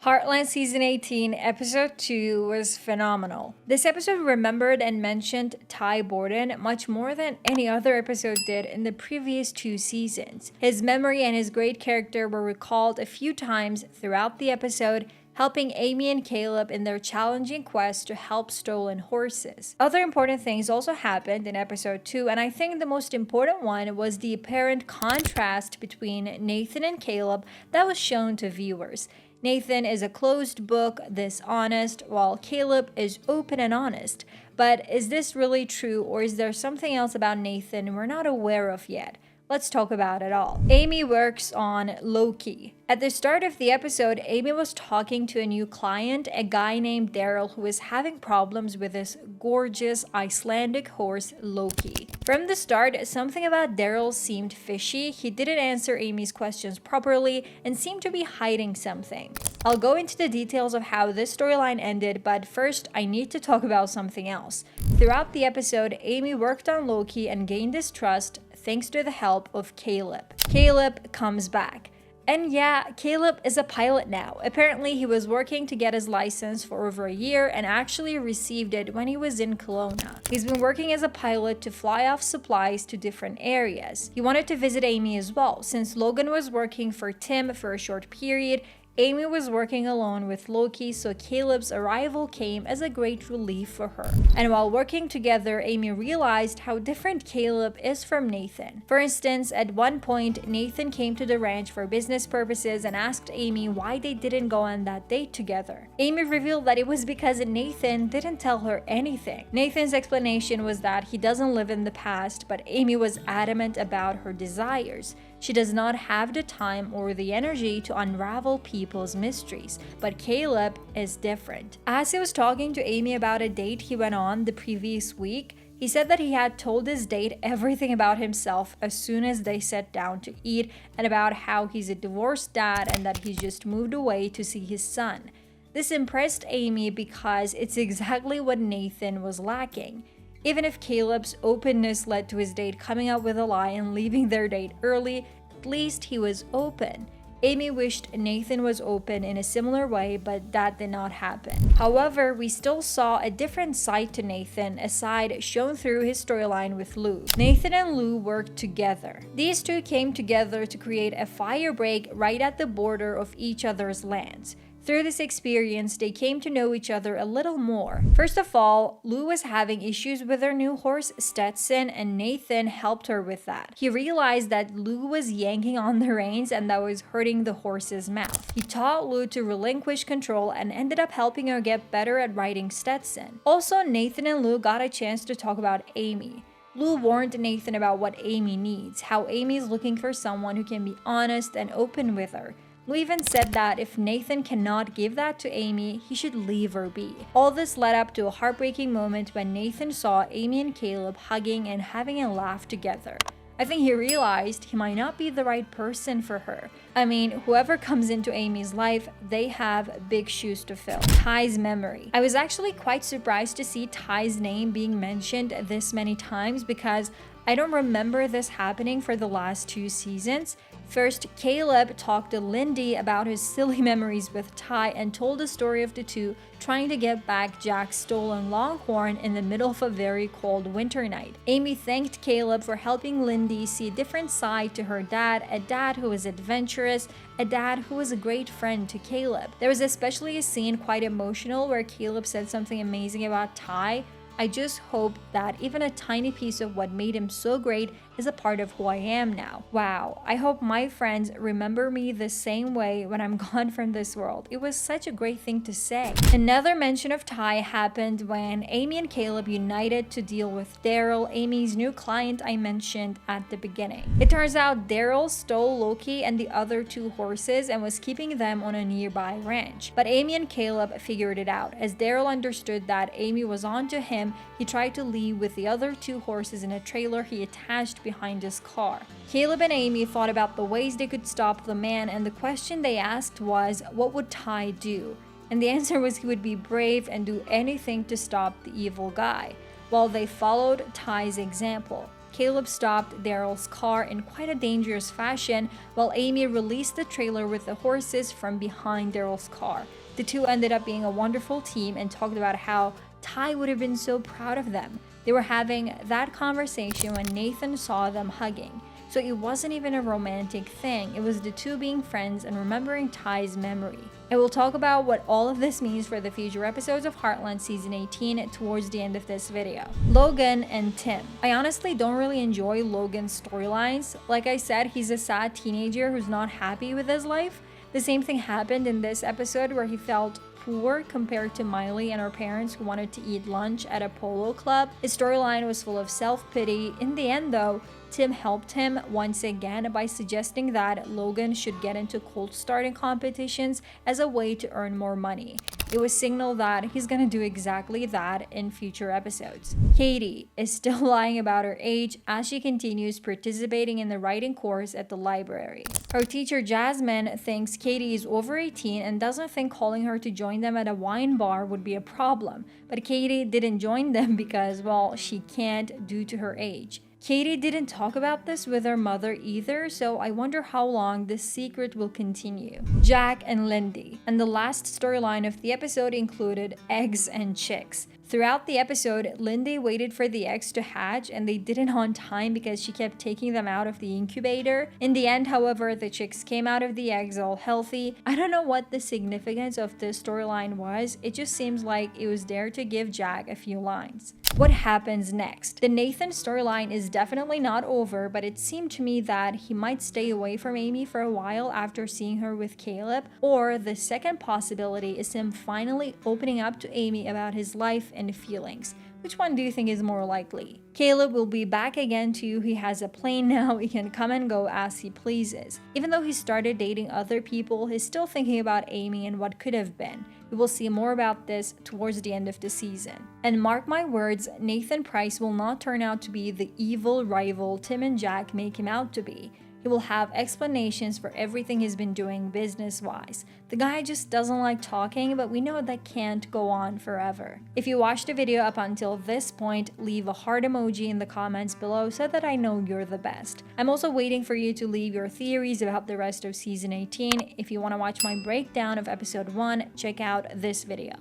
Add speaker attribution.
Speaker 1: Heartland Season 18, Episode 2 was phenomenal. This episode remembered and mentioned Ty Borden much more than any other episode did in the previous 2 seasons. His memory and his great character were recalled a few times throughout the episode, helping Amy and Caleb in their challenging quest to help stolen horses. Other important things also happened in episode 2, and I think the most important one was the apparent contrast between Nathan and Caleb that was shown to viewers. Nathan is a closed book, dishonest, while Caleb is open and honest. But is this really true, or is there something else about Nathan we're not aware of yet? Let's talk about it all. Amy works on Loki. At the start of the episode, Amy was talking to a new client, a guy named Daryl, who was having problems with his gorgeous Icelandic horse, Loki. From the start, something about Daryl seemed fishy. He didn't answer Amy's questions properly and seemed to be hiding something. I'll go into the details of how this storyline ended, but first I need to talk about something else. Throughout the episode, Amy worked on Loki and gained his trust thanks to the help of Caleb. Caleb comes back. And yeah, Caleb is a pilot now. Apparently, he was working to get his license for over a year and actually received it when he was in Kelowna. He's been working as a pilot to fly off supplies to different areas. He wanted to visit Amy as well. Since Logan was working for Tim for a short period, Amy was working alone with Loki, so Caleb's arrival came as a great relief for her. And while working together, Amy realized how different Caleb is from Nathan. For instance, at one point, Nathan came to the ranch for business purposes and asked Amy why they didn't go on that date together. Amy revealed that it was because Nathan didn't tell her anything. Nathan's explanation was that he doesn't live in the past, but Amy was adamant about her desires. She does not have the time or the energy to unravel people's mysteries, but Caleb is different. As he was talking to Amy about a date he went on the previous week, he said that he had told his date everything about himself as soon as they sat down to eat, and about how he's a divorced dad and that he's just moved away to see his son. This impressed Amy because it's exactly what Nathan was lacking. Even if Caleb's openness led to his date coming up with a lie and leaving their date early, at least he was open. Amy wished Nathan was open in a similar way, but that did not happen. However, we still saw a different side to Nathan, a side shown through his storyline with Lou. Nathan and Lou worked together. These two came together to create a fire break right at the border of each other's lands. Through this experience, they came to know each other a little more. First of all, Lou was having issues with her new horse, Stetson, and Nathan helped her with that. He realized that Lou was yanking on the reins and that was hurting the horse's mouth. He taught Lou to relinquish control and ended up helping her get better at riding Stetson. Also, Nathan and Lou got a chance to talk about Amy. Lou warned Nathan about what Amy needs, how Amy's looking for someone who can be honest and open with her. Lou even said that if Nathan cannot give that to Amy, he should leave her be. All this led up to a heartbreaking moment when Nathan saw Amy and Caleb hugging and having a laugh together. I think he realized he might not be the right person for her. I mean, whoever comes into Amy's life, they have big shoes to fill. Ty's memory. I was actually quite surprised to see Ty's name being mentioned this many times because I don't remember this happening for the last 2 seasons. First, Caleb talked to Lindy about his silly memories with Ty and told the story of the two trying to get back Jack's stolen Longhorn in the middle of a very cold winter night. Amy thanked Caleb for helping Lindy see a different side to her dad, a dad who was adventurous, a dad who was a great friend to Caleb. There was especially a scene quite emotional where Caleb said something amazing about Ty. I just hope that even a tiny piece of what made him so great is a part of who I am now. Wow, I hope my friends remember me the same way when I'm gone from this world. It was such a great thing to say. Another mention of Ty happened when Amy and Caleb united to deal with Daryl, Amy's new client I mentioned at the beginning. It turns out Daryl stole Loki and the other 2 horses and was keeping them on a nearby ranch. But Amy and Caleb figured it out. As Daryl understood that Amy was onto him, he tried to leave with the other 2 horses in a trailer he attached behind his car. Caleb and Amy thought about the ways they could stop the man, and the question they asked was, what would Ty do? And the answer was he would be brave and do anything to stop the evil guy. While they followed Ty's example. Caleb stopped Daryl's car in quite a dangerous fashion, while Amy released the trailer with the horses from behind Daryl's car. The two ended up being a wonderful team and talked about how Ty would have been so proud of them. They were having that conversation when Nathan saw them hugging. So it wasn't even a romantic thing, it was the two being friends and remembering Ty's memory. And we'll talk about what all of this means for the future episodes of Heartland Season 18 towards the end of this video. Logan and Tim. I honestly don't really enjoy Logan's storylines. Like I said, he's a sad teenager who's not happy with his life. The same thing happened in this episode where he felt poor compared to Miley and her parents who wanted to eat lunch at a polo club. His storyline was full of self-pity. In the end though, Tim helped him once again by suggesting that Logan should get into cold starting competitions as a way to earn more money. It was signaled that he's gonna do exactly that in future episodes. Katie is still lying about her age as she continues participating in the writing course at the library. Her teacher Jasmine thinks Katie is over 18 and doesn't think calling her to join them at a wine bar would be a problem. But Katie didn't join them because, well, she can't due to her age. Katie didn't talk about this with her mother either, so I wonder how long this secret will continue. Jack and Lindy. And the last storyline of the episode included eggs and chicks. Throughout the episode, Lindy waited for the eggs to hatch and they didn't on time because she kept taking them out of the incubator. In the end, however, the chicks came out of the eggs all healthy. I don't know what the significance of this storyline was, it just seems like it was there to give Jack a few lines. What happens next? The Nathan storyline is definitely not over, but it seemed to me that he might stay away from Amy for a while after seeing her with Caleb, or the second possibility is him finally opening up to Amy about his life and feelings. Which one do you think is more likely? Caleb will be back again too. He has a plane now, he can come and go as he pleases. Even though he started dating other people, he's still thinking about Amy and what could have been. We will see more about this towards the end of the season. And mark my words, Nathan Price will not turn out to be the evil rival Tim and Jack make him out to be. He will have explanations for everything he's been doing business-wise. The guy just doesn't like talking, but we know that can't go on forever. If you watched the video up until this point, leave a heart emoji in the comments below so that I know you're the best. I'm also waiting for you to leave your theories about the rest of Season 18. If you want to watch my breakdown of Episode 1, check out this video.